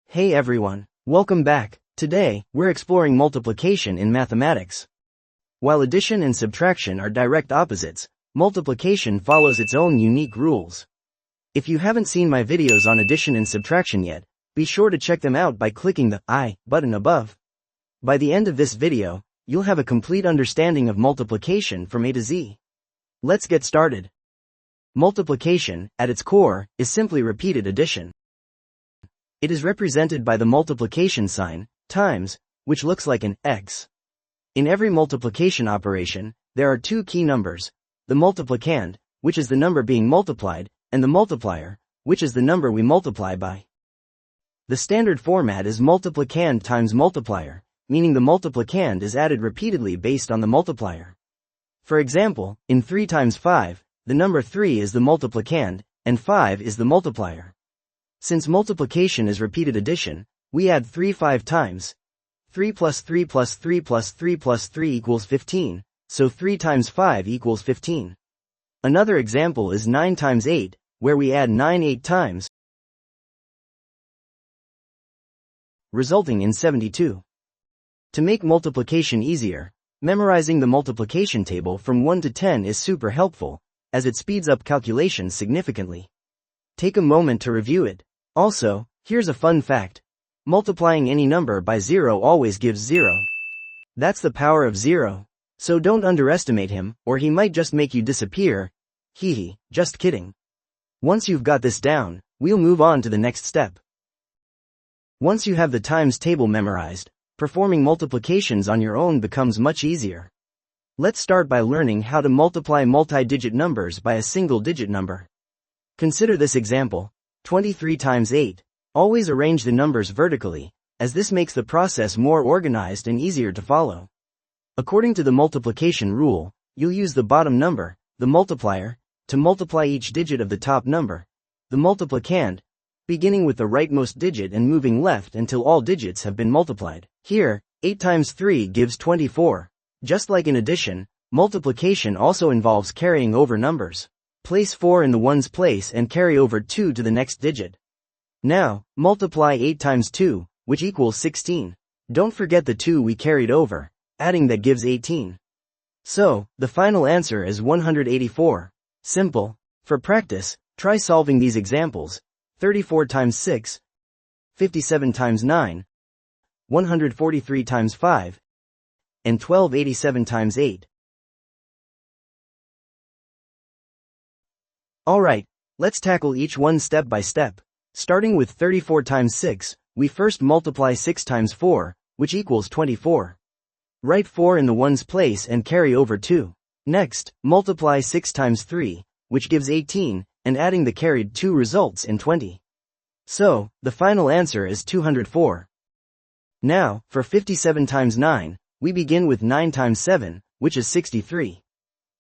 Hey everyone, welcome back. Today, we're exploring multiplication in mathematics. While addition and subtraction are direct opposites, multiplication follows its own unique rules. If you haven't seen my videos on addition and subtraction yet, be sure to check them out by clicking the I button above. By the end of this video, you'll have a complete understanding of multiplication from A to Z. Let's get started. Multiplication, at its core, is simply repeated addition. It is represented by the multiplication sign, times, which looks like an X. In every multiplication operation, there are two key numbers, the multiplicand, which is the number being multiplied, and the multiplier, which is the number we multiply by. The standard format is multiplicand times multiplier, meaning the multiplicand is added repeatedly based on the multiplier. For example, in 3 times 5, the number 3 is the multiplicand, and 5 is the multiplier. Since multiplication is repeated addition, we add 3 5 times. 3 plus 3 plus 3 plus 3 plus 3 equals 15, so 3 times 5 equals 15. Another example is 9 times 8, where we add 9 8 times, resulting in 72. To make multiplication easier, memorizing the multiplication table from 1 to 10 is super helpful, as it speeds up calculations significantly. Take a moment to review it. Also, here's a fun fact. Multiplying any number by 0 always gives 0. That's the power of 0. So don't underestimate him, or he might just make you disappear. Hehe, just kidding. Once you've got this down, we'll move on to the next step. Once you have the times table memorized, performing multiplications on your own becomes much easier. Let's start by learning how to multiply multi-digit numbers by a single-digit number. Consider this example, 23 times 8. Always arrange the numbers vertically, as this makes the process more organized and easier to follow. According to the multiplication rule, you'll use the bottom number, the multiplier, to multiply each digit of the top number, the multiplicand, beginning with the rightmost digit and moving left until all digits have been multiplied. Here, 8 times 3 gives 24. Just like in addition, multiplication also involves carrying over numbers. Place 4 in the ones place and carry over 2 to the next digit. Now, multiply 8 times 2, which equals 16. Don't forget the 2 we carried over, adding that gives 18. So, the final answer is 184. Simple. For practice, try solving these examples. 34 times 6, 57 times 9, 143 times 5, and 1287 times 8. Alright, let's tackle each one step by step. Starting with 34 times 6, we first multiply 6 times 4, which equals 24. Write 4 in the ones place and carry over 2. Next, multiply 6 times 3, which gives 18, and adding the carried 2 results in 20. So, the final answer is 204. Now, for 57 times 9, we begin with 9 times 7, which is 63.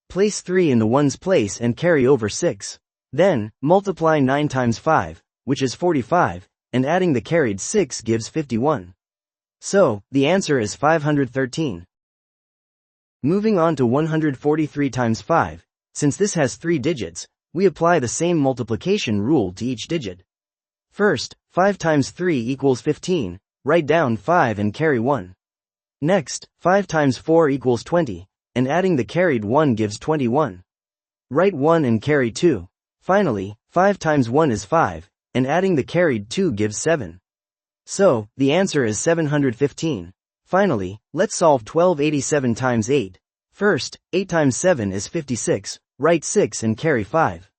Place 3 in the ones place and carry over 6. Then, multiply 9 times 5, which is 45, and adding the carried 6 gives 51. So, the answer is 513. Moving on to 143 times 5, since this has 3 digits, we apply the same multiplication rule to each digit. First, 5 times 3 equals 15, write down 5 and carry 1. Next, 5 times 4 equals 20, and adding the carried 1 gives 21. Write 1 and carry 2. Finally, 5 times 1 is 5, and adding the carried 2 gives 7. So, the answer is 715. Finally, let's solve 1287 times 8. First, 8 times 7 is 56, write 6 and carry 5.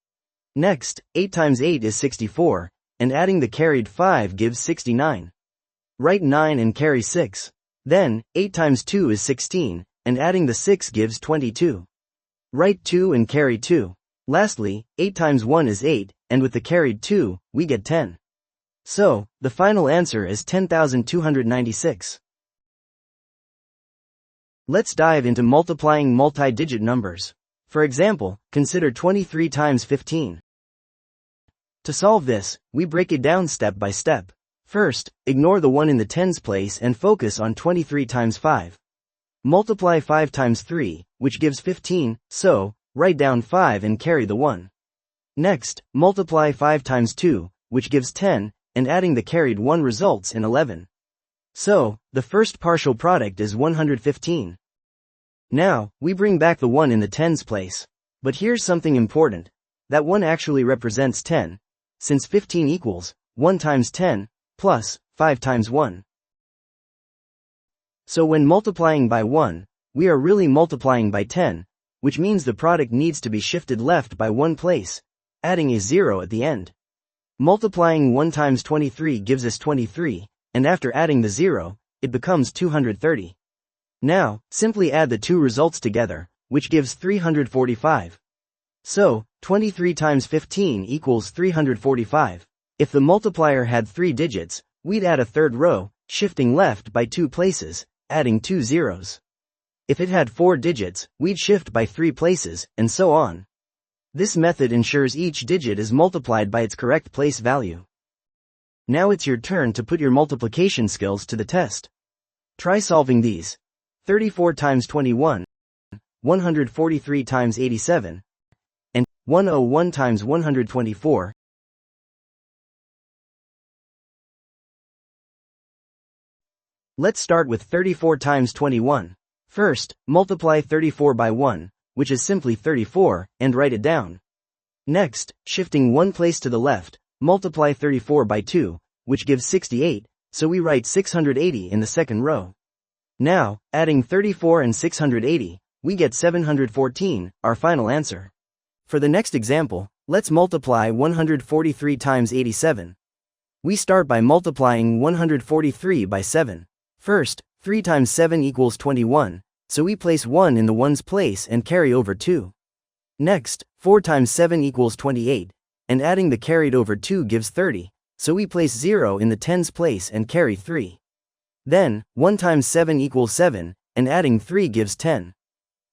Next, 8 times 8 is 64, and adding the carried 5 gives 69. Write 9 and carry 6. Then, 8 times 2 is 16, and adding the 6 gives 22. Write 2 and carry 2. Lastly, 8 times 1 is 8, and with the carried 2, we get 10. So, the final answer is 10,296. Let's dive into multiplying multi-digit numbers. For example, consider 23 times 15. To solve this, we break it down step by step. First, ignore the 1 in the tens place and focus on 23 times 5. Multiply 5 times 3, which gives 15, so, write down 5 and carry the 1. Next, multiply 5 times 2, which gives 10, and adding the carried 1 results in 11. So, the first partial product is 115. Now, we bring back the 1 in the tens place. But here's something important. That 1 actually represents 10, since 15 equals 1 times 10, plus 5 times 1. So when multiplying by 1, we are really multiplying by 10, which means the product needs to be shifted left by 1 place, adding a 0 at the end. Multiplying 1 times 23 gives us 23, and after adding the 0, it becomes 230. Now, simply add the two results together, which gives 345. So, 23 times 15 equals 345. If the multiplier had 3 digits, we'd add a third row, shifting left by 2 places, adding 2 zeros. If it had 4 digits, we'd shift by 3 places, and so on. This method ensures each digit is multiplied by its correct place value. Now it's your turn to put your multiplication skills to the test. Try solving these. 34 times 21, 143 times 87, and 101 times 124. Let's start with 34 times 21. First, multiply 34 by 1, which is simply 34, and write it down. Next, shifting 1 place to the left, multiply 34 by 2, which gives 68, so we write 680 in the second row. Now, adding 34 and 680, we get 714, our final answer. For the next example, let's multiply 143 times 87. We start by multiplying 143 by 7. First, 3 times 7 equals 21, so we place 1 in the 1's place and carry over 2. Next, 4 times 7 equals 28, and adding the carried over 2 gives 30, so we place 0 in the 10's place and carry 3. Then, 1 times 7 equals 7, and adding 3 gives 10.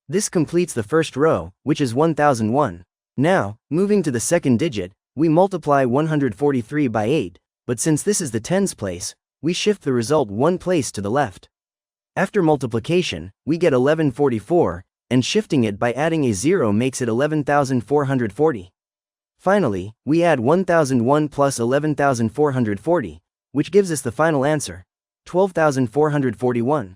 This completes the first row, which is 1001. Now, moving to the second digit, we multiply 143 by 8, but since this is the tens place, we shift the result 1 place to the left. After multiplication, we get 1144, and shifting it by adding a 0 makes it 11,440. Finally, we add 1001 plus 11,440, which gives us the final answer, 12,441.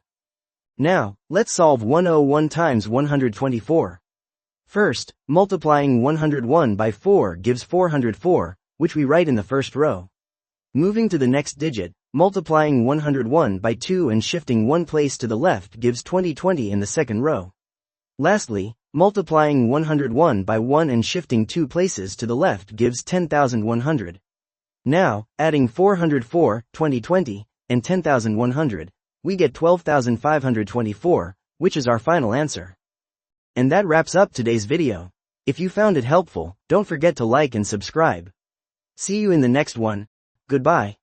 Now, let's solve 101 times 124. First, multiplying 101 by 4 gives 404, which we write in the first row. Moving to the next digit, multiplying 101 by 2 and shifting 1 place to the left gives 2020 in the second row. Lastly, multiplying 101 by 1 and shifting 2 places to the left gives 10,100. Now, adding 404, 2020, and 10,100, we get 12,524, which is our final answer. And that wraps up today's video. If you found it helpful, don't forget to like and subscribe. See you in the next one. Goodbye.